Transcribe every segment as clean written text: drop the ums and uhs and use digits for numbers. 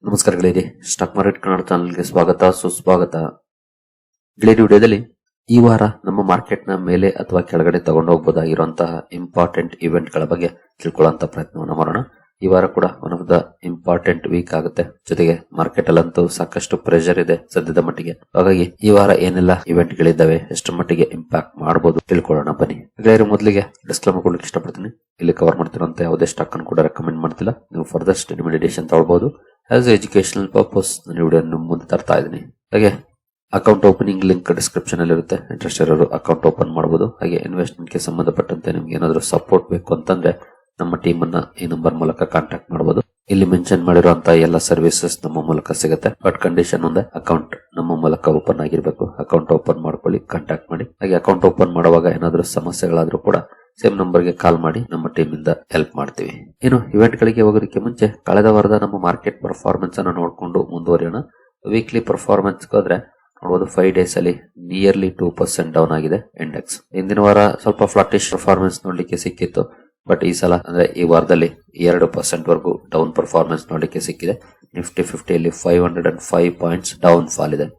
ನಮಸ್ಕಾರ ಗೆಳೆಯರಿ, stock market Kannada ಚಾನಲ್ಗೆ ಸ್ವಾಗತ ಸುಸ್ವಾಗತ. ಗೆಳೆಯರಿ, ವಿಡಿಯೋದಲ್ಲಿ ಈ ವಾರ ನಮ್ಮ ಮಾರ್ಕೆಟ್ ನ ಮೇಲೆ ಅಥವಾ ಕೆಳಗಡೆ ತಗೊಂಡು ಹೋಗಬಹುದಾಗಿರುವಂತಹ ಇಂಪಾರ್ಟೆಂಟ್ ಇವೆಂಟ್ ಗಳ ಬಗ್ಗೆ ತಿಳ್ಕೊಳ್ಳುವಂತ ಪ್ರಯತ್ನವನ್ನು ಮಾಡೋಣ. ಈ ವಾರ ಕೂಡ one of the important week ಆಗುತ್ತೆ. ಜೊತೆಗೆ ಮಾರ್ಕೆಟ್ ಅಲ್ಲಂತೂ ಸಾಕಷ್ಟು ಪ್ರೆಷರ್ ಇದೆ ಸದ್ಯದ ಮಟ್ಟಿಗೆ. ಹಾಗಾಗಿ ಈ ವಾರ ಏನೆಲ್ಲ ಇವೆಂಟ್ ಗಳಿದ್ದಾವೆ, ಎಷ್ಟು ಮಟ್ಟಿಗೆ ಇಂಪ್ಯಾಕ್ಟ್ ಮಾಡಬಹುದು ತಿಳ್ಕೊಳ್ಳೋಣ ಬನ್ನಿ. ಗೆಳೆಯರು, ಮೊದಲಿಗೆ ಡಿಸ್ಕ್ಲೇಮರ್ ಕೊಡ್ಲಿಕ್ಕೆ ಇಷ್ಟಪಡ್ತೀನಿ. ಇಲ್ಲಿ ಕವರ್ ಮಾಡ್ತಿರುವಂತ ಯಾವುದೇ ಸ್ಟಾಕ್ ಅನ್ನು ಕೂಡ ರೆಕಮೆಂಡ್ ಮಾಡ್ತಿಲ್ಲ. ನೀವು ಫರ್ದರ್ ಸ್ಟಡಿ ಮೆಡಿಟೇಷನ್ ತಗೊಳ್ಬಹುದು. ಆಸ್ ಎಜುಕೇಶನಲ್ ಪರ್ಪಸ್ ನಾನು ವಿಡಿಯೋ ಮುಂದೆ ತರ್ತಾ ಇದ್ದೀನಿ. ಹಾಗೆ ಅಕೌಂಟ್ ಓಪನಿಂಗ್ ಲಿಂಕ್ ಡಿಸ್ಕ್ರಿಪ್ಷನ್ ಅಲ್ಲಿ ಇರುತ್ತೆ. ಇಂಟ್ರೆಸ್ಟ್ ಇರೋರು ಅಕೌಂಟ್ ಓಪನ್ ಮಾಡಬಹುದು. ಹಾಗೆ ಇನ್ವೆಸ್ಟ್ಮೆಂಟ್ ಗೆ ಸಂಬಂಧಪಟ್ಟಂತೆ ನಿಮ್ಗೆ ಏನಾದರೂ ಸಪೋರ್ಟ್ ಬೇಕು ಅಂತಂದ್ರೆ ನಮ್ಮ ಟೀಮ್ ಅನ್ನ ಈ ನಂಬರ್ ಮೂಲಕ ಕಾಂಟ್ಯಾಕ್ಟ್ ಮಾಡಬಹುದು. ಇಲ್ಲಿ ಮೆನ್ಷನ್ ಮಾಡಿರುವಂತಹ ಎಲ್ಲ ಸರ್ವಿಸಸ್ ನಮ್ಮ ಮೂಲಕ ಸಿಗುತ್ತೆ. ಬಟ್ ಕಂಡೀಷನ್ ಒಂದೇ, ಅಕೌಂಟ್ ನಮ್ಮ ಮೂಲಕ ಓಪನ್ ಆಗಿರ್ಬೇಕು. ಅಕೌಂಟ್ ಓಪನ್ ಮಾಡ್ಕೊಳ್ಳಿ, ಕಾಂಟ್ಯಾಕ್ಟ್ ಮಾಡಿ. ಹಾಗೆ ಅಕೌಂಟ್ ಓಪನ್ ಮಾಡುವಾಗ ಏನಾದರೂ ಸಮಸ್ಯೆಗಳಾದ್ರೂ ಕೂಡ ಸೇಮ್ ನಂಬರ್ ಗೆ ಕಾಲ್ ಮಾಡಿ ನಮ್ಮ ಟೀಮ್ ಇಂದ ಹೆಲ್ಪ್ ಮಾಡ್ತೀವಿ. ಇನ್ನು ಇವೆಂಟ್ ಗಳಿಗೆ ಹೋಗೋದಕ್ಕೆ ಮುಂಚೆ ಕಳೆದ ವಾರದ ನಮ್ಮ ಮಾರ್ಕೆಟ್ ಪರ್ಫಾರ್ಮೆನ್ಸ್ ಅನ್ನು ನೋಡಿಕೊಂಡು ಮುಂದುವರಿಯೋಣ. ವೀಕ್ಲಿ ಪರ್ಫಾರ್ಮೆನ್ಸ್ ಹೋದ್ರೆ ನೋಡಬಹುದು 5 ಡೇಸ್ ಅಲ್ಲಿ ನಿಯರ್ಲಿ 2% ಡೌನ್ ಆಗಿದೆ ಇಂಡೆಕ್ಸ್. ಹಿಂದಿನ ವಾರ ಸ್ವಲ್ಪ ಫ್ಲಾಟಿಶ್ ಪರ್ಫಾರ್ಮೆನ್ಸ್ ನೋಡ್ಲಿಕ್ಕೆ ಸಿಕ್ಕಿತ್ತು. ಬಟ್ ಈ ಸಲ ಅಂದ್ರೆ ಈ ವಾರದಲ್ಲಿ 2% ವರೆಗೂ ಡೌನ್ ಪರ್ಫಾರ್ಮೆನ್ಸ್ ನೋಡ್ಲಿಕ್ಕೆ ಸಿಕ್ಕಿದೆ. ನಿಫ್ಟಿ 50 505 ಪಾಯಿಂಟ್ಸ್ ಡೌನ್ ಫಾಲ್ ಇದೆ.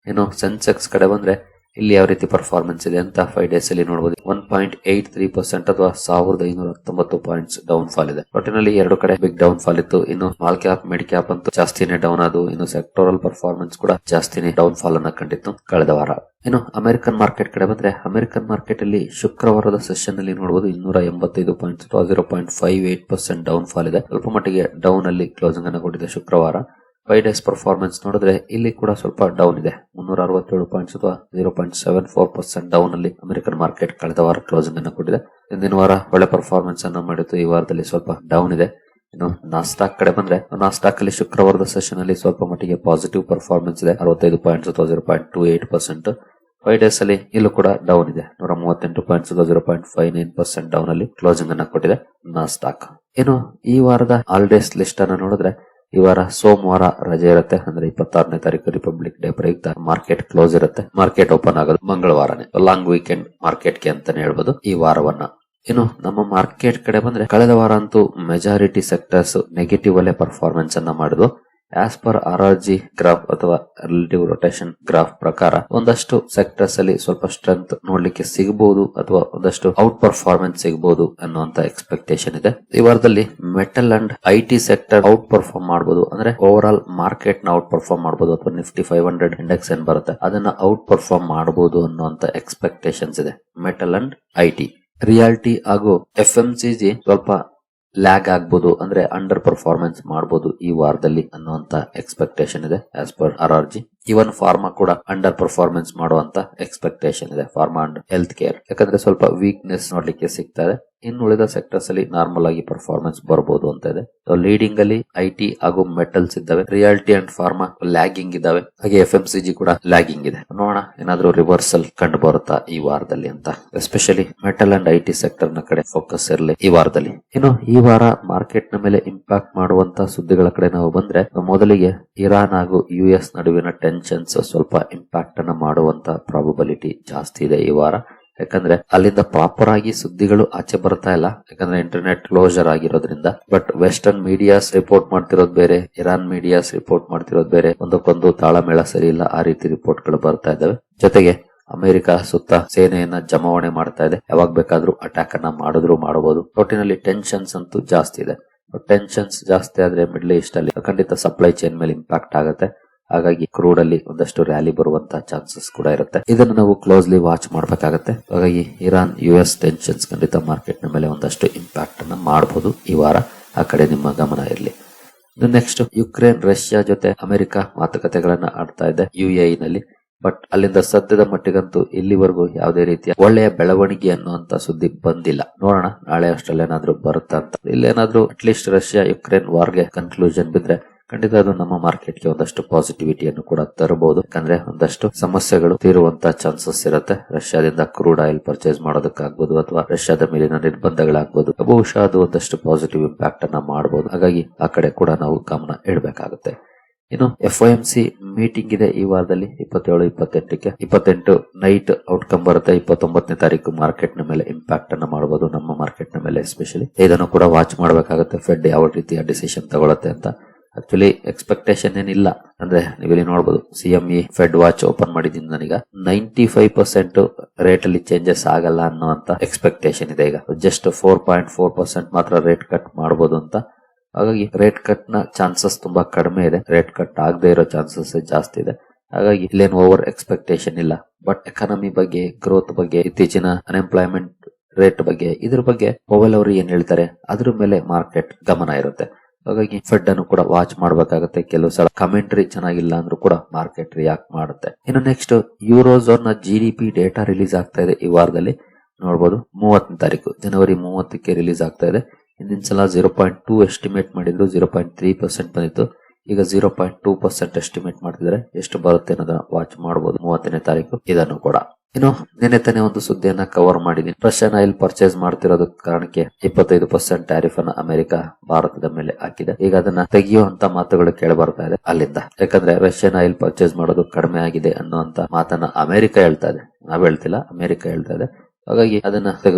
ಇನ್ನು ಸೆನ್ಸೆಕ್ಸ್ ಕಡೆ ಬಂದ್ರೆ ಇಲ್ಲಿ ಯಾವ ರೀತಿ ಪರ್ಫಾರ್ಮೆನ್ಸ್ ಇದೆ ಅಂತ 5 ಡೇಸ್ ಅಲ್ಲಿ ನೋಡಬಹುದು. 1.83% ಅಥವಾ 1519 ಪಾಯಿಂಟ್ಸ್ ಡೌನ್ ಫಾಲ್ ಇದೆ. ಒಟ್ಟಿನಲ್ಲಿ ಎರಡು ಕಡೆ ಬಿಗ್ ಡೌನ್ ಫಾಲ್ ಇತ್ತು. ಇನ್ನು ಸ್ಮಾಲ್ ಕ್ಯಾಪ್ ಮಿಡ್ ಕ್ಯಾಪ್ ಅಂತೂ ಜಾಸ್ತಿನೇ ಡೌನ್ ಆದವು. ಇನ್ನು ಸೆಕ್ಟೋರಲ್ ಪರ್ಫಾರ್ಮೆನ್ಸ್ ಕೂಡ ಜಾಸ್ತಿನೇ ಡೌನ್ ಫಾಲ್ ಅನ್ನ ಕಂಡಿತ್ತು ಕಳೆದ ವಾರ. ಇನ್ನು ಅಮೆರಿಕನ್ ಮಾರ್ಕೆಟ್ ಕಡೆ ಬಂದ್ರೆ ಅಮೆರಿಕನ್ ಮಾರ್ಕೆಟ್ ಅಲ್ಲಿ ಶುಕ್ರವಾರದ ಸೆಷನ್ ಅಲ್ಲಿ ನೋಡಬಹುದು 285 ಪಾಯಿಂಟ್ಸ್ ಅಥವಾ 0.58% ಡೌನ್ ಫಾಲ್ ಇದೆ. ಸ್ವಲ್ಪ ಮಟ್ಟಿಗೆ ಡೌನ್ ಅಲ್ಲಿ ಕ್ಲೋಸಿಂಗ್ ಅನ್ನು ಕೊಟ್ಟಿದೆ ಶುಕ್ರವಾರ. 5 ಡೇಸ್ ಪರ್ಫಾರ್ಮೆನ್ಸ್ ನೋಡಿದ್ರೆ ಇಲ್ಲಿ ಕೂಡ ಸ್ವಲ್ಪ ಡೌನ್ ಇದೆ. 367 ಪಾಯಿಂಟ್ಸ್ ಅಥವಾ 0.74% ಡೌನ್ ಅಲ್ಲಿ ಅಮೆರಿಕನ್ ಮಾರ್ಕೆಟ್ ಕಳೆದ ವಾರ ಕ್ಲೋಸಿಂಗ್ ಅನ್ನು ಕೊಟ್ಟಿದೆ. ಹಿಂದಿನ ವಾರ ಒಳ್ಳೆ ಪರ್ಫಾರ್ಮೆನ್ಸ್ ಅನ್ನು ಮಾಡಿತ್ತು. ಈ ವಾರದಲ್ಲಿ ಸ್ವಲ್ಪ ಡೌನ್ ಇದೆ. ಇನ್ನು ನಾಸ್ಟಾಕ್ ಕಡೆ ಬಂದ್ರೆ ನಾಸ್ಟಾಕ್ ಅಲ್ಲಿ ಶುಕ್ರವಾರದ ಸೆಷನ್ ಅಲ್ಲಿ ಸ್ವಲ್ಪ ಮಟ್ಟಿಗೆ ಪಾಸಿಟಿವ್ ಪರ್ಫಾರ್ಮೆನ್ಸ್ ಇದೆ. 65 ಪಾಯಿಂಟ್ಸ್ ಅಥವಾ 0.28%. 5 ಡೇಸ್ ಅಲ್ಲಿ ಇಲ್ಲೂ ಕೂಡ ಡೌನ್ ಇದೆ. 138 ಪಾಯಿಂಟ್ಸ್ ಅಥವಾ 0.59% ಡೌನ್ ಅಲ್ಲಿ ಕ್ಲೋಸಿಂಗ್ ಅನ್ನ ಕೊಟ್ಟಿದೆ ನಾಸ್ಟಾಕ್. ಇನ್ನು ಈ ವಾರದ ಆಲ್ ಡೇಸ್ ಲಿಸ್ಟ್ ಅನ್ನ ನೋಡಿದ್ರೆ ಈ ವಾರ ಸೋಮವಾರ ರಜೆ ಇರುತ್ತೆ. ಅಂದ್ರೆ 26ನೇ ತಾರೀಕು ರಿಪಬ್ಲಿಕ್ ಡೇ ಪ್ರಯುಕ್ತ ಮಾರ್ಕೆಟ್ ಕ್ಲೋಸ್ ಇರುತ್ತೆ. ಮಾರ್ಕೆಟ್ ಓಪನ್ ಆಗೋದು ಮಂಗಳವಾರನೇ. ಲಾಂಗ್ ವೀಕೆಂಡ್ ಮಾರ್ಕೆಟ್ಗೆ ಅಂತಾನೆ ಹೇಳ್ಬೋದು ಈ ವಾರವನ್ನ. ಇನ್ನು ನಮ್ಮ ಮಾರ್ಕೆಟ್ ಕಡೆ ಬಂದ್ರೆ ಕಳೆದ ವಾರ ಅಂತೂ ಮೆಜಾರಿಟಿ ಸೆಕ್ಟರ್ಸ್ ನೆಗೆಟಿವ್ ಅಲ್ಲೇ ಪರ್ಫಾರ್ಮೆನ್ಸ್ ಅನ್ನ ಮಾಡಿದ್ವು. ಆಸ್ ಪರ್ RRG ಗ್ರಾಫ್ ಅಥವಾ ರಿಲೇಟಿವ್ ರೊಟೇಷನ್ ಗ್ರಾಫ್ ಪ್ರಕಾರ ಒಂದಷ್ಟು ಸೆಕ್ಟರ್ಸ್ ಅಲ್ಲಿ ಸ್ವಲ್ಪ ಸ್ಟ್ರೆಂತ್ ನೋಡ್ಲಿಕ್ಕೆ ಸಿಗಬಹುದು ಅಥವಾ ಒಂದಷ್ಟು ಔಟ್ ಪರ್ಫಾರ್ಮೆನ್ಸ್ ಸಿಗಬಹುದು ಅನ್ನುವಂತ ಎಕ್ಸ್ಪೆಕ್ಟೇಷನ್ ಇದೆ. ಈ ವಾರದಲ್ಲಿ metal and IT sector out perform ಮಾಡಬಹುದು. ಅಂದ್ರೆ ಓವರ್ ಆಲ್ ಮಾರ್ಕೆಟ್ ನ ಔಟ್ ಪರ್ಫಾರ್ಮ್ ಮಾಡಬಹುದು ಅಥವಾ ನಿಫ್ಟಿ 500 ಇಂಡೆಕ್ಸ್ ಏನ್ ಬರುತ್ತೆ ಅದನ್ನ ಔಟ್ ಪರ್ಫಾರ್ಮ್ ಮಾಡಬಹುದು ಅನ್ನುವಂತ ಎಕ್ಸ್ಪೆಕ್ಟೇಷನ್ಸ್ ಇದೆ. Metal and IT. ರಿಯಾಲಿಟಿ ಹಾಗೂ FMCG ಸ್ವಲ್ಪ ಲ್ಯಾಗ್ ಆಗ್ಬಹುದು, ಅಂದ್ರೆ ಅಂಡರ್ ಪರ್ಫಾರ್ಮೆನ್ಸ್ ಮಾಡಬಹುದು ಈ ವಾರದಲ್ಲಿ ಅನ್ನುವಂತ ಎಕ್ಸ್ಪೆಕ್ಟೇಷನ್ ಇದೆ ಆಸ್ ಪರ್ RRG. ಇವನ್ ಫಾರ್ಮಾ ಕೂಡ ಅಂಡರ್ ಪರ್ಫಾರ್ಮೆನ್ಸ್ ಮಾಡುವಂತ ಎಕ್ಸ್ಪೆಕ್ಟೇಷನ್ ಇದೆ. ಫಾರ್ಮಾ ಅಂಡ್ ಹೆಲ್ತ್ ಕೇರ್ ಯಾಕಂದ್ರೆ ಸ್ವಲ್ಪ ವೀಕ್ನೆಸ್ ನೋಡ್ಲಿಕ್ಕೆ ಸಿಗ್ತಾ ಇದೆ. ಇನ್ನು ಉಳಿದ ಸೆಕ್ಟರ್ಸ್ ಅಲ್ಲಿ ನಾರ್ಮಲ್ ಆಗಿ ಪರ್ಫಾರ್ಮೆನ್ಸ್ ಬರಬಹುದು ಅಂತ ಇದೆ. ಲೀಡಿಂಗ್ ಅಲ್ಲಿ IT ಹಾಗೂ ಮೆಟಲ್ಸ್ ಇದ್ದಾವೆ. ರಿಯಾಲಿಟಿ ಅಂಡ್ ಫಾರ್ಮಾ ಲ್ಯಾಗಿಂಗ್ ಇದ್ದಾವೆ. ಹಾಗೆ FMCG ಕೂಡ ಲ್ಯಾಗಿಂಗ್ ಇದೆ. ನೋಡೋಣ ಏನಾದ್ರೂ ರಿವರ್ಸಲ್ ಕಂಡು ಬರುತ್ತಾ ಈ ವಾರದಲ್ಲಿ ಅಂತ. Especially metal and IT sector ನ ಕಡೆ ಫೋಕಸ್ ಇರಲಿ ಈ ವಾರದಲ್ಲಿ. ಇನ್ನು ಈ ವಾರ ಮಾರ್ಕೆಟ್ ನ ಮೇಲೆ ಇಂಪ್ಯಾಕ್ಟ್ ಮಾಡುವಂತ ಸುದ್ದಿಗಳ ಕಡೆ ನಾವು ಬಂದ್ರೆ ಮೊದಲಿಗೆ ಇರಾನ್ ಹಾಗೂ US ನಡುವಿನ ಟೆನ್ಷನ್ಸ್ ಸ್ವಲ್ಪ ಇಂಪ್ಯಾಕ್ಟ್ ಅನ್ನ ಮಾಡುವಂತ ಪ್ರಾಬಬಿಲಿಟಿ ಜಾಸ್ತಿ ಇದೆ ಈ ವಾರ. ಯಾಕಂದ್ರೆ ಅಲ್ಲಿಂದ ಪ್ರಾಪರ್ ಆಗಿ ಸುದ್ದಿಗಳು ಆಚೆ ಬರ್ತಾ ಇಲ್ಲ. ಯಾಕಂದ್ರೆ ಇಂಟರ್ನೆಟ್ ಕ್ಲೋಸರ್ ಆಗಿರೋದ್ರಿಂದ. ಬಟ್ ವೆಸ್ಟರ್ನ್ ಮೀಡಿಯಾಸ್ ರಿಪೋರ್ಟ್ ಮಾಡ್ತಿರೋದು ಬೇರೆ, ಇರಾನ್ ಮೀಡಿಯಾಸ್ ರಿಪೋರ್ಟ್ ಮಾಡ್ತಿರೋದು ಬೇರೆ. ಒಂದಕ್ಕೊಂದು ತಾಳಮೇಳ ಸರಿ ಇಲ್ಲ. ಆ ರೀತಿ ರಿಪೋರ್ಟ್ ಗಳು ಬರ್ತಾ ಇದಾವೆ. ಜೊತೆಗೆ ಅಮೆರಿಕ ಸುತ್ತ ಸೇನೆಯನ್ನ ಜಮಾವಣೆ ಮಾಡ್ತಾ ಇದೆ. ಯಾವಾಗ ಬೇಕಾದ್ರೂ ಅಟ್ಯಾಕ್ ಅನ್ನ ಮಾಡಿದ್ರು ಮಾಡಬಹುದು. ಒಟ್ಟಿನಲ್ಲಿ ಟೆನ್ಷನ್ಸ್ ಅಂತೂ ಜಾಸ್ತಿ ಇದೆ. ಟೆನ್ಷನ್ಸ್ ಜಾಸ್ತಿ ಆದ್ರೆ ಮಿಡ್ಲ್ ಈಸ್ಟ್ ಅಲ್ಲಿ ಖಂಡಿತ ಸಪ್ಲೈ ಚೈನ್ ಮೇಲೆ ಇಂಪ್ಯಾಕ್ಟ್ ಆಗುತ್ತೆ. ಹಾಗಾಗಿ ಕ್ರೂಡ್ ಅಲ್ಲಿ ಒಂದಷ್ಟು ರ್ಯಾಲಿ ಬರುವಂತ ಚಾನ್ಸಸ್ ಕೂಡ ಇರುತ್ತೆ. ಇದನ್ನು ನಾವು ಕ್ಲೋಸ್ಲಿ ವಾಚ್ ಮಾಡಬೇಕಾಗುತ್ತೆ. ಹಾಗಾಗಿ ಇರಾನ್ US ಟೆನ್ಷನ್ಸ್ ಖಂಡಿತ ಮಾರ್ಕೆಟ್ ನ ಮೇಲೆ ಒಂದಷ್ಟು ಇಂಪ್ಯಾಕ್ಟ್ ಅನ್ನ ಮಾಡಬಹುದು ಈ ವಾರ. ಆ ಕಡೆ ನಿಮ್ಮ ಗಮನ ಇರಲಿ. ನೆಕ್ಸ್ಟ್ ಯುಕ್ರೇನ್ ರಷ್ಯಾ ಜೊತೆ ಅಮೆರಿಕ ಮಾತುಕತೆಗಳನ್ನ ಆಡ್ತಾ ಇದೆ UAE ನಲ್ಲಿ. ಬಟ್ ಅಲ್ಲಿಂದ ಸದ್ಯದ ಮಟ್ಟಿಗಂತೂ ಇಲ್ಲಿವರೆಗೂ ಯಾವುದೇ ರೀತಿಯ ಒಳ್ಳೆಯ ಬೆಳವಣಿಗೆ ಅನ್ನುವಂತ ಸುದ್ದಿ ಬಂದಿಲ್ಲ. ನೋಡೋಣ ನಾಳೆ ಅಷ್ಟಲ್ಲೇನಾದ್ರೂ ಬರುತ್ತಾ ಅಂತ. ಇಲ್ಲೇನಾದ್ರೂ ಅಟ್ಲೀಸ್ಟ್ ರಷ್ಯಾ ಯುಕ್ರೇನ್ ವಾರ್ಗೆ ಕನ್ಕ್ಲೂಷನ್ ಬಿದ್ರೆ ಖಂಡಿತ ಅದು ನಮ್ಮ ಮಾರ್ಕೆಟ್ಗೆ ಒಂದಷ್ಟು ಪಾಸಿಟಿವಿಟಿಯನ್ನು ಕೂಡ ತರಬಹುದು. ಯಾಕಂದ್ರೆ ಒಂದಷ್ಟು ಸಮಸ್ಯೆಗಳು ತೀರುವಂತ ಚಾನ್ಸಸ್ ಇರುತ್ತೆ. ರಷ್ಯಾದಿಂದ ಕ್ರೂಡ್ ಆಯಿಲ್ ಪರ್ಚೇಸ್ ಮಾಡೋದಕ್ಕಾಗ್ಬೋದು ಅಥವಾ ರಷ್ಯಾದ ಮೇಲಿನ ನಿರ್ಬಂಧಗಳಾಗ್ಬೋದು. ಬಹುಶಃ ಅದು ಒಂದಷ್ಟು ಪಾಸಿಟಿವ್ ಇಂಪ್ಯಾಕ್ಟ್ ಅನ್ನ ಮಾಡಬಹುದು. ಹಾಗಾಗಿ ಆ ಕಡೆ ಕೂಡ ನಾವು ಗಮನ ಇಡಬೇಕಾಗುತ್ತೆ. ಇನ್ನು FOMC ಮೀಟಿಂಗ್ ಇದೆ ಈ ವಾರದಲ್ಲಿ 27-28ಕ್ಕೆ. 28 ನೈಟ್ ಔಟ್ಕಮ್ ಬರುತ್ತೆ. 29ನೇ ತಾರೀಕು ಮಾರ್ಕೆಟ್ ನ ಮೇಲೆ ಇಂಪ್ಯಾಕ್ಟ್ ಅನ್ನ ಮಾಡಬಹುದು, ನಮ್ಮ ಮಾರ್ಕೆಟ್ ನ ಮೇಲೆ ಎಸ್ಪೆಷಲಿ. ಇದನ್ನು ಕೂಡ ವಾಚ್ ಮಾಡಬೇಕಾಗುತ್ತೆ ಫೆಡ್ ಯಾವ ರೀತಿಯ ಡಿಸಿಷನ್ ತಗೊಳುತ್ತೆ ಅಂತ. ಆಕ್ಚುಲಿ ಎಕ್ಸ್ಪೆಕ್ಟೇಷನ್ ಏನಿಲ್ಲ. ಅಂದ್ರೆ ನೀವಿಲ್ಲಿ ನೋಡಬಹುದು CME ಫೆಡ್ ವಾಚ್ ಓಪನ್ ಮಾಡಿದ್ದೀನಿ ನನಗ 95% ರೇಟ್ ಅಲ್ಲಿ ಚೇಂಜಸ್ ಆಗಲ್ಲ ಅನ್ನುವಂತ ಎಕ್ಸ್ಪೆಕ್ಟೇಷನ್ ಇದೆ. ಈಗ ಜಸ್ಟ್ 4.4% ಮಾತ್ರ ರೇಟ್ ಕಟ್ ಮಾಡಬಹುದು ಅಂತ. ಹಾಗಾಗಿ ರೇಟ್ ಕಟ್ ನ ಚಾನ್ಸಸ್ ತುಂಬಾ ಕಡಿಮೆ ಇದೆ. ರೇಟ್ ಕಟ್ ಆಗದೆ ಇರೋ ಚಾನ್ಸಸ್ ಜಾಸ್ತಿ ಇದೆ. ಹಾಗಾಗಿ ಇಲ್ಲೇನು ಓವರ್ ಎಕ್ಸ್ಪೆಕ್ಟೇಷನ್ ಇಲ್ಲ. ಬಟ್ ಎಕಾನಮಿ ಬಗ್ಗೆ, ಗ್ರೋತ್ ಬಗ್ಗೆ, ಇತ್ತೀಚಿನ ಅನ್ಎಂಪ್ಲಾಯ್ಮೆಂಟ್ ರೇಟ್ ಬಗ್ಗೆ, ಇದ್ರ ಬಗ್ಗೆ ಪೊವೆಲ್ ಅವರು ಏನ್ ಹೇಳ್ತಾರೆ ಅದ್ರ ಮೇಲೆ ಮಾರ್ಕೆಟ್ ಗಮನ ಇರುತ್ತೆ. ಹಾಗಾಗಿ ಫೆಡ್ ಅನ್ನು ಕೂಡ ವಾಚ್ ಮಾಡಬೇಕಾಗುತ್ತೆ. ಕೆಲವು ಸಲ ಕಮೆಂಟ್ರಿ ಚೆನ್ನಾಗಿಲ್ಲ ಅಂದ್ರೂ ಕೂಡ ಮಾರ್ಕೆಟ್ ರಿಯಾಕ್ಟ್ ಮಾಡುತ್ತೆ. ಇನ್ನು ನೆಕ್ಸ್ಟ್ ಯೂರೋಝೋನ್ ನ GDP ಡೇಟಾ ರಿಲೀಸ್ ಆಗ್ತಾ ಇದೆ ಈ ವಾರದಲ್ಲಿ. ನೋಡಬಹುದು 30ನೇ ತಾರೀಕು ಜನವರಿ 30ಕ್ಕೆ ರಿಲೀಸ್ ಆಗ್ತಾ ಇದೆ. ಹಿಂದಿನ ಸಲ 0.2 ಎಸ್ಟಿಮೇಟ್ ಮಾಡಿದ್ರು, 0.3% ಬಂದಿತ್ತು. ಈಗ 0.2% ಎಸ್ಟಿಮೇಟ್ ಮಾಡ್ತಿದ್ದಾರೆ. ಎಷ್ಟು ಬರುತ್ತೆ ಅನ್ನೋದನ್ನ ವಾಚ್ ಮಾಡಬಹುದು 30ನೇ ತಾರೀಕು. ಇದನ್ನು ಕೂಡ ಇನ್ನು ನೆನೆ ತಾನೇ ಒಂದು ಸುದ್ದಿಯನ್ನ ಕವರ್ ಮಾಡಿದೀನಿ. ರಷ್ಯನ್ ಆಯಿಲ್ ಪರ್ಚೇಸ್ ಮಾಡ್ತಿರೋದ ಕಾರಣಕ್ಕೆ 25% ಟ್ಯಾರಿಫ್ ಅನ್ನ ಅಮೆರಿಕ ಭಾರತದ ಮೇಲೆ ಹಾಕಿದೆ. ಈಗ ಅದನ್ನ ತೆಗೆಯುವಂತ ಮಾತುಗಳು ಕೇಳಿ ಬರ್ತಾ ಇದೆ ಅಲ್ಲಿಂದ. ಯಾಕಂದ್ರೆ ರಷ್ಯನ್ ಆಯಿಲ್ ಪರ್ಚೇಸ್ ಮಾಡೋದು ಕಡಿಮೆ ಆಗಿದೆ ಅನ್ನುವಂತ ಮಾತನ್ನ ಅಮೆರಿಕ ಹೇಳ್ತಾ ಇದೆ, ನಾವ್ ಹೇಳ್ತಿಲ್ಲ, ಅಮೆರಿಕ ಹೇಳ್ತಾ ಇದೆ. ಹಾಗಾಗಿ ಅದನ್ನ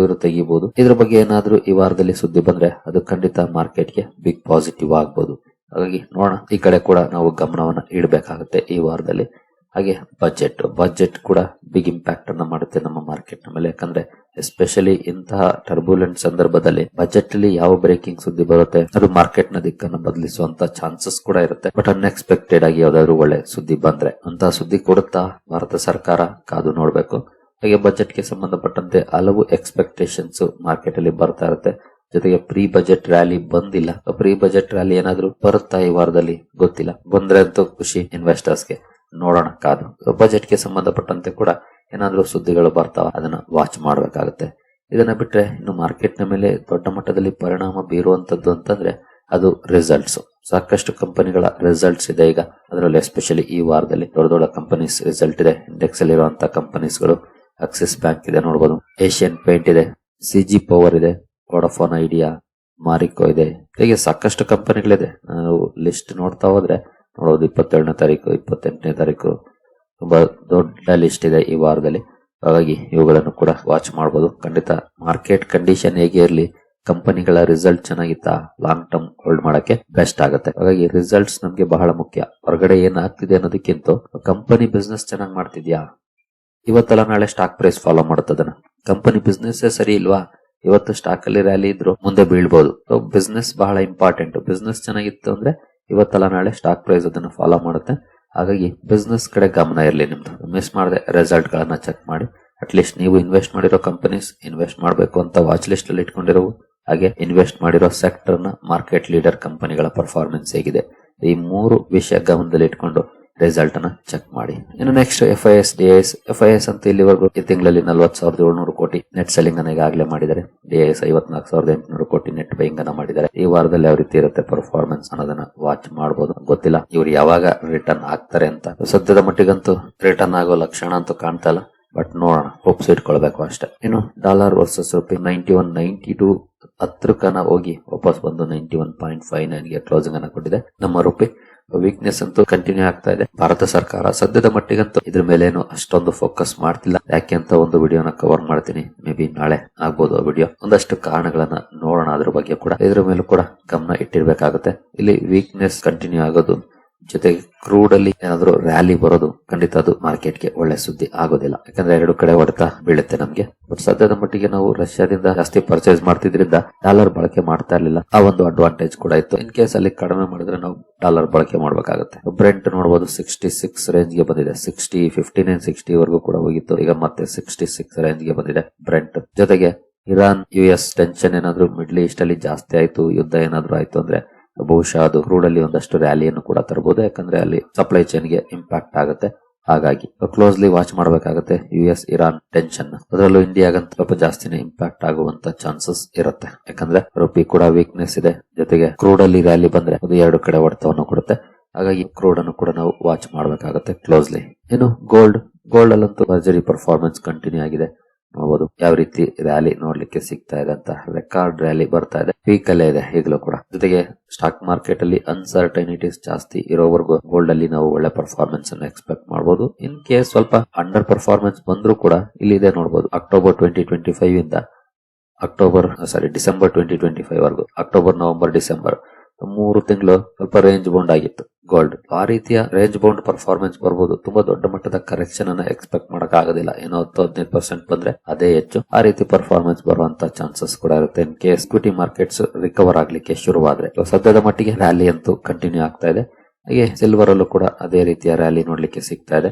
ತೆಗಿಬಹುದು. ಇದ್ರ ಬಗ್ಗೆ ಏನಾದ್ರೂ ಈ ವಾರದಲ್ಲಿ ಸುದ್ದಿ ಬಂದ್ರೆ ಅದು ಖಂಡಿತ ಮಾರ್ಕೆಟ್ಗೆ ಬಿಗ್ ಪಾಸಿಟಿವ್ ಆಗ್ಬಹುದು. ಹಾಗಾಗಿ ನೋಡೋಣ, ಈ ಕಡೆ ಕೂಡ ನಾವು ಗಮನವನ್ನ ಇಡಬೇಕಾಗುತ್ತೆ ಈ ವಾರದಲ್ಲಿ. ಹಾಗೆ ಬಜೆಟ್ ಕೂಡ ಬಿಗ್ ಇಂಪ್ಯಾಕ್ಟ್ ಅನ್ನ ಮಾಡುತ್ತೆ ನಮ್ಮ ಮಾರ್ಕೆಟ್ ನ ಮೇಲೆ. ಯಾಕಂದ್ರೆ ಎಸ್ಪೆಷಲಿ ಇಂತಹ ಟರ್ಬುಲೆಂಟ್ ಸಂದರ್ಭದಲ್ಲಿ ಬಜೆಟ್ ಅಲ್ಲಿ ಯಾವ ಬ್ರೇಕಿಂಗ್ ಸುದ್ದಿ ಬರುತ್ತೆ ಅದು ಮಾರ್ಕೆಟ್ ನ ದಿಕ್ಕನ್ನು ಬದಲಿಸುವಂತ ಚಾನ್ಸಸ್ ಕೂಡ ಇರುತ್ತೆ. ಬಟ್ ಅನ್ಎಕ್ಸ್ಪೆಕ್ಟೆಡ್ ಆಗಿ ಯಾವ್ದಾದ್ರು ಒಳ್ಳೆ ಸುದ್ದಿ ಬಂದ್ರೆ ಅಂತ ಸುದ್ದಿ ಕೊಡುತ್ತಾ ಭಾರತ ಸರ್ಕಾರ ಕಾದು ನೋಡ್ಬೇಕು. ಹಾಗೆ ಬಜೆಟ್ ಗೆ ಸಂಬಂಧಪಟ್ಟಂತೆ ಹಲವು ಎಕ್ಸ್ಪೆಕ್ಟೇಷನ್ಸ್ ಮಾರ್ಕೆಟ್ ಅಲ್ಲಿ ಬರ್ತಾ ಇರುತ್ತೆ. ಜೊತೆಗೆ ಪ್ರೀ ಬಜೆಟ್ ರ್ಯಾಲಿ ಬಂದಿಲ್ಲ. ಪ್ರೀ ಬಜೆಟ್ ರ್ಯಾಲಿ ಏನಾದ್ರೂ ಬರುತ್ತಾ ಈ ವಾರದಲ್ಲಿ ಗೊತ್ತಿಲ್ಲ. ಬಂದ್ರೆ ಅಂತೂ ಖುಷಿ ಇನ್ವೆಸ್ಟರ್ಸ್ಗೆ. ನೋಡೋಣ ಕಾದು. ಬಜೆಟ್ ಗೆ ಸಂಬಂಧಪಟ್ಟಂತೆ ಕೂಡ ಏನಾದ್ರೂ ಸುದ್ದಿಗಳು ಬರ್ತಾವ, ಅದನ್ನ ವಾಚ್ ಮಾಡಬೇಕಾಗುತ್ತೆ. ಇದನ್ನ ಬಿಟ್ರೆ ಇನ್ನು ಮಾರ್ಕೆಟ್ ನ ಮೇಲೆ ದೊಡ್ಡ ಮಟ್ಟದಲ್ಲಿ ಪರಿಣಾಮ ಬೀರುವಂತದ್ದು ಅಂತಂದ್ರೆ ಅದು ರಿಸಲ್ಟ್ಸ್. ಸಾಕಷ್ಟು ಕಂಪನಿಗಳ ರಿಸಲ್ಟ್ಸ್ ಇದೆ ಈಗ. ಅದರಲ್ಲಿ ಎಸ್ಪೆಷಲಿ ಈ ವಾರದಲ್ಲಿ ದೊಡ್ಡ ದೊಡ್ಡ ಕಂಪನೀಸ್ ರಿಸಲ್ಟ್ ಇದೆ. ಇಂಡೆಕ್ಸ್ ಅಲ್ಲಿ ಇರುವಂತಹ ಕಂಪನೀಸ್ಗಳು ಆಕ್ಸಿಸ್ ಬ್ಯಾಂಕ್ ಇದೆ ನೋಡಬಹುದು, ಏಷ್ಯನ್ ಪೇಂಟ್ ಇದೆ, CG ಪವರ್ ಇದೆ, ವೋಡಾಫೋನ್ ಐಡಿಯಾ, ಮಾರಿಕೋ ಇದೆ. ಹೀಗೆ ಸಾಕಷ್ಟು ಕಂಪನಿಗಳಿದೆ. ನಾವು ಲಿಸ್ಟ್ ನೋಡ್ತಾ ಹೋದ್ರೆ ನೋಡೋದು 27ನೇ ತಾರೀಕು, 28ನೇ ತಾರೀಕು ತುಂಬಾ ದೊಡ್ಡ ಲಿಸ್ಟ್ ಇದೆ ಈ ವಾರದಲ್ಲಿ. ಹಾಗಾಗಿ ಇವುಗಳನ್ನು ಕೂಡ ವಾಚ್ ಮಾಡಬಹುದು. ಖಂಡಿತ ಮಾರ್ಕೆಟ್ ಕಂಡೀಷನ್ ಹೇಗೆ ಇರಲಿ, ಕಂಪನಿಗಳ ರಿಸಲ್ಟ್ ಚೆನ್ನಾಗಿತ್ತಾ ಲಾಂಗ್ ಟರ್ಮ್ ಹೋಲ್ಡ್ ಮಾಡಕ್ಕೆ ಬೆಸ್ಟ್ ಆಗುತ್ತೆ. ಹಾಗಾಗಿ ರಿಸಲ್ಟ್ಸ್ ನಮ್ಗೆ ಬಹಳ ಮುಖ್ಯ. ಹೊರಗಡೆ ಏನ್ ಆಗ್ತಿದೆ ಅನ್ನೋದಕ್ಕಿಂತ ಕಂಪನಿ ಬಿಸ್ನೆಸ್ ಚೆನ್ನಾಗಿ ಮಾಡ್ತಿದ್ಯಾ, ಇವತ್ತಲ್ಲ ನಾಳೆ ಸ್ಟಾಕ್ ಪ್ರೈಸ್ ಫಾಲೋ ಮಾಡುತ್ತದನ್ನ. ಕಂಪನಿ ಬಿಸ್ನೆಸ್ ಸರಿ ಇಲ್ವಾ, ಇವತ್ತು ಸ್ಟಾಕ್ ಅಲ್ಲಿ ರ್ಯಾಲಿ ಇದ್ರು ಮುಂದೆ ಬೀಳ್ಬಹುದು. ಸೊ ಬಿಸ್ನೆಸ್ ಬಹಳ ಇಂಪಾರ್ಟೆಂಟ್. ಬಿಸ್ನೆಸ್ ಚೆನ್ನಾಗಿತ್ತು ಅಂದ್ರೆ ಇವತ್ತಲ್ಲ ನಾಳೆ ಸ್ಟಾಕ್ ಪ್ರೈಸ್ ಅದನ್ನ ಫಾಲೋ ಮಾಡುತ್ತೆ. ಹಾಗಾಗಿ ಬಿಸ್ನೆಸ್ ಕಡೆ ಗಮನ ಇರಲಿ ನಿಮ್ದು. ಮಿಸ್ ಮಾಡದೆ ರಿಸಲ್ಟ್ ಗಳನ್ನ ಚೆಕ್ ಮಾಡಿ. ಅಟ್ಲೀಸ್ಟ್ ನೀವು ಇನ್ವೆಸ್ಟ್ ಮಾಡಿರೋ ಕಂಪನೀಸ್, ಇನ್ವೆಸ್ಟ್ ಮಾಡಬೇಕು ಅಂತ ವಾಚ್ ಲಿಸ್ಟ್ ಅಲ್ಲಿ ಇಟ್ಕೊಂಡಿರೋ, ಹಾಗೆ ಇನ್ವೆಸ್ಟ್ ಮಾಡಿರೋ ಸೆಕ್ಟರ್ ನ ಮಾರ್ಕೆಟ್ ಲೀಡರ್ ಕಂಪನಿಗಳ ಪರ್ಫಾರ್ಮೆನ್ಸ್ ಹೇಗಿದೆ, ಈ 3 ವಿಷಯ ಗಮನದಲ್ಲಿ ಇಟ್ಕೊಂಡು ರಿಸಲ್ಟ್ ಅನ್ನ ಚೆಕ್ ಮಾಡಿ. ಇನ್ನು ನೆಕ್ಸ್ಟ್ FIS, DIS. FIS ಅಂತ ಇಲ್ಲಿವರೆಗೂ ಈ ತಿಂಗಳಲ್ಲಿ 40,700 ಕೋಟಿ ನೆಟ್ ಸೆಲ್ಲಿಂಗ್ ಅನ್ನ ಈಗಾಗಲೇ ಮಾಡಿದ್ದಾರೆ. DIS 54,800 ಕೋಟಿ ನೆಟ್ ಬೈಯಿಂಗ್ ಅನ್ನ ಮಾಡಿದ್ದಾರೆ. ಈ ವಾರದಲ್ಲಿ ಯಾವ ರೀತಿ ಇರುತ್ತೆ ಪರ್ಫಾರ್ಮೆನ್ಸ್ ಅನ್ನೋದನ್ನ ವಾಚ್ ಮಾಡಬಹುದು. ಗೊತ್ತಿಲ್ಲ ಇವ್ರು ಯಾವಾಗ ರಿಟರ್ನ್ ಆಗ್ತಾರೆ ಅಂತ. ಸದ್ಯದ ಮಟ್ಟಿಗಂತೂ ರಿಟರ್ನ್ ಆಗೋ ಲಕ್ಷಣ ಅಂತೂ ಕಾಣ್ತಾ ಇಲ್ಲ. ಬಟ್ ನೋಡೋಣ, ಹೋಪ್ಸ್ ಇಟ್ಕೊಳ್ಬೇಕು ಅಷ್ಟೇ. ಇನ್ನು ಡಾಲರ್ ವರ್ಸಸ್ ರುಪಿ 91.92 ಹತ್ರಕನ ಹೋಗಿ ವಾಪಸ್ ಬಂದು 91.59 ಗೆ ಕ್ಲೋಸಿಂಗ್ ಅನ್ನ ಕೊಟ್ಟಿದೆ. ನಮ್ಮ ರುಪಿ ವೀಕ್ನೆಸ್ ಅಂತೂ ಕಂಟಿನ್ಯೂ ಆಗ್ತಾ ಇದೆ. ಭಾರತ ಸರ್ಕಾರ ಸದ್ಯದ ಮಟ್ಟಿಗಂತೂ ಇದ್ರ ಮೇಲೇನು ಅಷ್ಟೊಂದು ಫೋಕಸ್ ಮಾಡ್ತಿಲ್ಲ. ಯಾಕೆ ಅಂತ ಒಂದು ವಿಡಿಯೋನ ಕವರ್ ಮಾಡ್ತೀನಿ. ಮೇ ಬಿ ನಾಳೆ ಆಗ್ಬೋದು ಆ ವಿಡಿಯೋ. ಒಂದಷ್ಟು ಕಾರಣಗಳನ್ನ ನೋಡೋಣ ಅದ್ರ ಬಗ್ಗೆ ಕೂಡ. ಇದ್ರ ಮೇಲೂ ಕೂಡ ಗಮನ ಇಟ್ಟಿರ್ಬೇಕಾಗುತ್ತೆ. ಇಲ್ಲಿ ವೀಕ್ನೆಸ್ ಕಂಟಿನ್ಯೂ ಆಗೋದು ಜೊತೆಗೆ ಕ್ರೂಡ್ ಅಲ್ಲಿ ಏನಾದ್ರು ರ್ಯಾಲಿ ಬರೋದು ಖಂಡಿತ ಅದು ಮಾರ್ಕೆಟ್ಗೆ ಒಳ್ಳೆ ಸುದ್ದಿ ಆಗೋದಿಲ್ಲ. ಯಾಕಂದ್ರೆ 2 ಕಡೆ ಹೊಡೆತ ಬೀಳುತ್ತೆ ನಮ್ಗೆ. ಬಟ್ ಸದ್ಯದ ಮಟ್ಟಿಗೆ ನಾವು ರಷ್ಯಾದಿಂದ ಜಾಸ್ತಿ ಪರ್ಚೇಸ್ ಮಾಡ್ತಿದ್ರಿಂದ ಡಾಲರ್ ಬಳಕೆ ಮಾಡ್ತಾ ಇರ್ಲಿಲ್ಲ. ಆ ಒಂದು ಅಡ್ವಾಂಟೇಜ್ ಕೂಡ ಇತ್ತು. ಇನ್ ಕೇಸ್ ಅಲ್ಲಿ ಕಡಿಮೆ ಮಾಡಿದ್ರೆ ನಾವು ಡಾಲರ್ ಬಳಕೆ ಮಾಡಬೇಕಾಗುತ್ತೆ. ಬ್ರೆಂಟ್ ನೋಡಬಹುದು 66 ರೇಂಜ್ ಗೆ ಬಂದಿದೆ. 60, 59, 60 ವರೆಗೂ ಕೂಡ ಹೋಗಿತ್ತು. ಈಗ ಮತ್ತೆ 66 ರೇಂಜ್ ಗೆ ಬಂದಿದೆ ಬ್ರೆಂಟ್. ಜೊತೆಗೆ ಇರಾನ್ US ಟೆನ್ಷನ್ ಏನಾದ್ರು ಮಿಡ್ಲ್ ಈಸ್ಟ್ ಅಲ್ಲಿ ಜಾಸ್ತಿ ಆಯ್ತು, ಯುದ್ಧ ಏನಾದ್ರು ಆಯ್ತು ಅಂದ್ರೆ ಬಹುಶಃ ಅದು ಕ್ರೂಡ್ ಅಲ್ಲಿ ಒಂದಷ್ಟು ರ್ಯಾಲಿಯನ್ನು ಕೂಡ ತರಬಹುದು. ಯಾಕಂದ್ರೆ ಅಲ್ಲಿ ಸಪ್ಲೈ ಚೈನ್ ಗೆ ಇಂಪ್ಯಾಕ್ಟ್ ಆಗುತ್ತೆ. ಹಾಗಾಗಿ ಕ್ಲೋಸ್ಲಿ ವಾಚ್ ಮಾಡಬೇಕಾಗುತ್ತೆ US ಇರಾನ್ ಟೆನ್ಷನ್. ಅದರಲ್ಲೂ ಇಂಡಿಯಾಗಂತ ಸ್ವಲ್ಪ ಜಾಸ್ತಿನೇ ಇಂಪ್ಯಾಕ್ಟ್ ಆಗುವಂತ ಚಾನ್ಸಸ್ ಇರುತ್ತೆ. ಯಾಕಂದ್ರೆ ರುಪಿ ಕೂಡ ವೀಕ್ನೆಸ್ ಇದೆ. ಜೊತೆಗೆ ಕ್ರೂಡ್ ಅಲ್ಲಿ ರ್ಯಾಲಿ ಬಂದ್ರೆ ಅದು 2 ಕಡೆ ಹೊಡೆತವನ್ನು ಕೊಡುತ್ತೆ. ಹಾಗಾಗಿ ಕ್ರೂಡ್ ಅನ್ನು ಕೂಡ ನಾವು ವಾಚ್ ಮಾಡಬೇಕಾಗುತ್ತೆ ಕ್ಲೋಸ್ಲಿ. ಇನ್ನು ಗೋಲ್ಡ್ ಅಲ್ಲಂತೂ ಭರ್ಜರಿ ಪರ್ಫಾರ್ಮೆನ್ಸ್ ಕಂಟಿನ್ಯೂ ಆಗಿದೆ. ನೋಡಬಹುದು ಯಾವ ರೀತಿ ರ್ಯಾಲಿ ನೋಡ್ಲಿಕ್ಕೆ ಸಿಗ್ತಾ ಇದೆ ಅಂತ. ರೆಕಾರ್ಡ್ ರ್ಯಾಲಿ ಬರ್ತಾ ಇದೆ. ಪೀಕ್ ಅಲ್ಲೇ ಇದೆ ಈಗಲೂ ಕೂಡ. ಜೊತೆಗೆ ಸ್ಟಾಕ್ ಮಾರ್ಕೆಟ್ ಅಲ್ಲಿ ಅನ್ಸರ್ಟನಿಟೀಸ್ ಜಾಸ್ತಿ ಇರೋವರೆಗೂ ಗೋಲ್ಡ್ ಅಲ್ಲಿ ನಾವು ಒಳ್ಳೆ ಪರ್ಫಾರ್ಮೆನ್ಸ್ ಅನ್ನು ಎಕ್ಸ್ಪೆಕ್ಟ್ ಮಾಡಬಹುದು. ಇನ್ ಕೇಸ್ ಸ್ವಲ್ಪ ಅಂಡರ್ ಪರ್ಫಾರ್ಮೆನ್ಸ್ ಬಂದ್ರೂ ಕೂಡ ಇಲ್ಲಿ ಇದೆ ನೋಡಬಹುದು. ಅಕ್ಟೋಬರ್ 2025 ಇಂದ ಡಿಸೆಂಬರ್ 2025 ವರೆಗೂ, ಅಕ್ಟೋಬರ್, ನವೆಂಬರ್, ಡಿಸೆಂಬರ್ 3 ತಿಂಗಳು ಸ್ವಲ್ಪ ರೇಂಜ್ ಬೌಂಡ್ ಆಗಿತ್ತು ಗೋಲ್ಡ್. ಆ ರೀತಿಯ ರೇಂಜ್ ಬೌಂಡ್ ಪರ್ಫಾರ್ಮೆನ್ಸ್ ಬರ್ಬೋದು. ತುಂಬಾ ದೊಡ್ಡ ಮಟ್ಟದ ಕರೆಕ್ಷನ್ ಅನ್ನ ಎಕ್ಸ್ಪೆಕ್ಟ್ ಮಾಡಕ್ ಆಗೋದಿಲ್ಲ. ಏನೋ 10-15% ಬಂದ್ರೆ ಅದೇ ಹೆಚ್ಚು. ಆ ರೀತಿ ಪರ್ಫಾರ್ಮೆನ್ಸ್ ಬರುವಂತ ಚಾನ್ಸಸ್ ಕೂಡ ಇರುತ್ತೆ in case equity markets recover ಆಗ್ಲಿಕ್ಕೆ ಶುರುವಾದ್ರೆ. ಸದ್ಯದ ಮಟ್ಟಿಗೆ ರ್ಯಾಲಿ ಅಂತೂ ಕಂಟಿನ್ಯೂ ಆಗ್ತಾ ಇದೆ. ಹಾಗೆ ಸಿಲ್ವರ್ ಅಲ್ಲೂ ಕೂಡ ಅದೇ ರೀತಿಯ ರ್ಯಾಲಿ ನೋಡ್ಲಿಕ್ಕೆ ಸಿಗ್ತಾ ಇದೆ.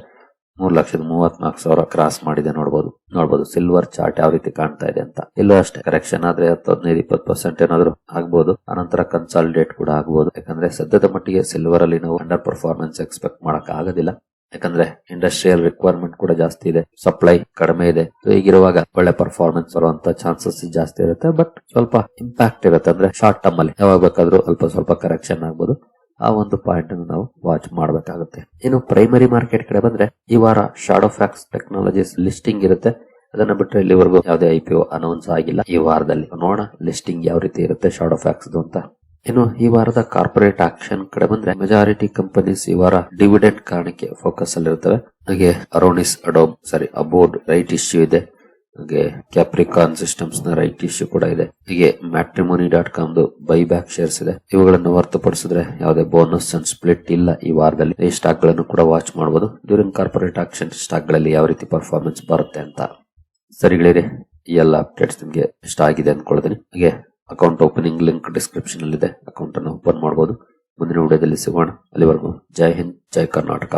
3,34,000 ಕ್ರಾಸ್ ಮಾಡಿದೆ. ನೋಡಬಹುದು ಸಿಲ್ವರ್ ಚಾರ್ಟ್ ಯಾವ ರೀತಿ ಕಾಣ್ತಾ ಇದೆ ಅಂತ. ಇಲ್ಲೂ ಅಷ್ಟೇ ಕರೆಕ್ಷನ್ ಆದ್ರೆ 10-15% ಏನಾದ್ರು ಆಗ್ಬಹುದು. ಆನಂತರ ಕನ್ಸಾಲಿಡೇಟ್ ಕೂಡ ಆಗ್ಬಹುದು. ಯಾಕಂದ್ರೆ ಸದ್ಯದ ಮಟ್ಟಿಗೆ ಸಿಲ್ವರ್ ಅಲ್ಲಿ ನಾವು ಅಂಡರ್ ಪರ್ಫಾರ್ಮೆನ್ಸ್ ಎಕ್ಸ್ಪೆಕ್ಟ್ ಮಾಡಕ್ ಆಗೋದಿಲ್ಲ. ಯಾಕಂದ್ರೆ ಇಂಡಸ್ಟ್ರಿಯಲ್ ರಿಕ್ವೈರ್ಮೆಂಟ್ ಕೂಡ ಜಾಸ್ತಿ ಇದೆ, ಸಪ್ಲೈ ಕಡಿಮೆ ಇದೆ. ಹೀಗಿರುವಾಗ ಒಳ್ಳೆ ಪರ್ಫಾರ್ಮೆನ್ಸ್ ಬರುವಂತ ಚಾನ್ಸಸ್ ಜಾಸ್ತಿ ಇರುತ್ತೆ. ಬಟ್ ಸ್ವಲ್ಪ ಇಂಪ್ಯಾಕ್ಟ್ ಇರುತ್ತೆ. ಅಂದ್ರೆ ಶಾರ್ಟ್ ಟರ್ಮ್ ಅಲ್ಲಿ ಯಾವಾಗ ಬೇಕಾದ್ರೂ ಸ್ವಲ್ಪ ಕರೆಕ್ಷನ್ ಆಗ್ಬಹುದು. ಆ ಒಂದು ಪಾಯಿಂಟ್ ಅನ್ನು ನಾವು ವಾಚ್ ಮಾಡಬೇಕಾಗುತ್ತೆ. ಇನ್ನು ಪ್ರೈಮರಿ ಮಾರ್ಕೆಟ್ ಕಡೆ ಬಂದ್ರೆ ಈ ವಾರ ಶಾಡೋಫ್ಯಾಕ್ಸ್ ಟೆಕ್ನಾಲಜೀಸ್ ಲಿಸ್ಟಿಂಗ್ ಇರುತ್ತೆ. ಅದನ್ನ ಬಿಟ್ಟರೆ ಇಲ್ಲಿವರೆಗೂ ಯಾವುದೇ IPO ಅನೌನ್ಸ್ ಆಗಿಲ್ಲ. ಈ ವಾರದಲ್ಲಿ ನೋಡೋಣ ಲಿಸ್ಟಿಂಗ್ ಯಾವ ರೀತಿ ಇರುತ್ತೆ ಶಾಡೋಫ್ಯಾಕ್ಸ್ ಅಂತ. ಇನ್ನು ಈ ವಾರದ ಕಾರ್ಪೊರೇಟ್ ಆಕ್ಷನ್ ಕಡೆ ಬಂದ್ರೆ ಮೆಜಾರಿಟಿ ಕಂಪನೀಸ್ ಈ ವಾರ ಡಿವಿಡೆಂಡ್ ಕಾರಣಕ್ಕೆ ಫೋಕಸ್ ಅಲ್ಲಿ ಇರ್ತವೆ. ಹಾಗೆ ಅಬೋರ್ಡ್ ರೈಟ್ ಇಶ್ಯೂ ಇದೆ. ಹಾಗೆ ಕ್ಯಾಪ್ರಿಕಾನ್ ಸಿಸ್ಟಮ್ಸ್ ನ ರೈಟ್ ಇಶ್ಯೂ ಕೂಡ ಇದೆ. ಹೀಗೆ Matrimony.com ಬೈಬ್ಯಾಕ್ ಶೇರ್ಸ್ ಇದೆ. ಇವುಗಳನ್ನು ಹೊರತುಪಡಿಸಿದ್ರೆ ಯಾವುದೇ ಬೋನಸ್ ಅಂಡ್ ಸ್ಪ್ಲಿಟ್ ಇಲ್ಲ ಈ ವಾರದಲ್ಲಿ. ಈ ಸ್ಟಾಕ್ ಗಳನ್ನು ಕೂಡ ವಾಚ್ ಮಾಡಬಹುದು. ಡ್ಯೂರಿಂಗ್ ಕಾರ್ಪೊರೇಟ್ ಆಕ್ಷನ್ ಸ್ಟಾಕ್ ಗಳಲ್ಲಿ ಯಾವ ರೀತಿ ಪರ್ಫಾರ್ಮೆನ್ಸ್ ಬರುತ್ತೆ ಅಂತ. ಸರಿಗಳಿರಿ, ಈ ಎಲ್ಲ ಅಪ್ಡೇಟ್ಸ್ ನಿಮಗೆ ಇಷ್ಟ ಆಗಿದೆ ಅನ್ಕೊಳ್ತೀನಿ. ಹಾಗೆ ಅಕೌಂಟ್ ಓಪನಿಂಗ್ ಲಿಂಕ್ ಡಿಸ್ಕ್ರಿಪ್ಷನ್ ಅಲ್ಲಿ ಇದೆ. ಅಕೌಂಟ್ ಅನ್ನು ಓಪನ್ ಮಾಡಬಹುದು. ಮುಂದಿನ ವಿಡಿಯೋದಲ್ಲಿ ಸಿಗೋಣ. ಅಲ್ಲಿವರೆಗೂ ಜೈ ಹಿಂದ್, ಜೈ ಕರ್ನಾಟಕ.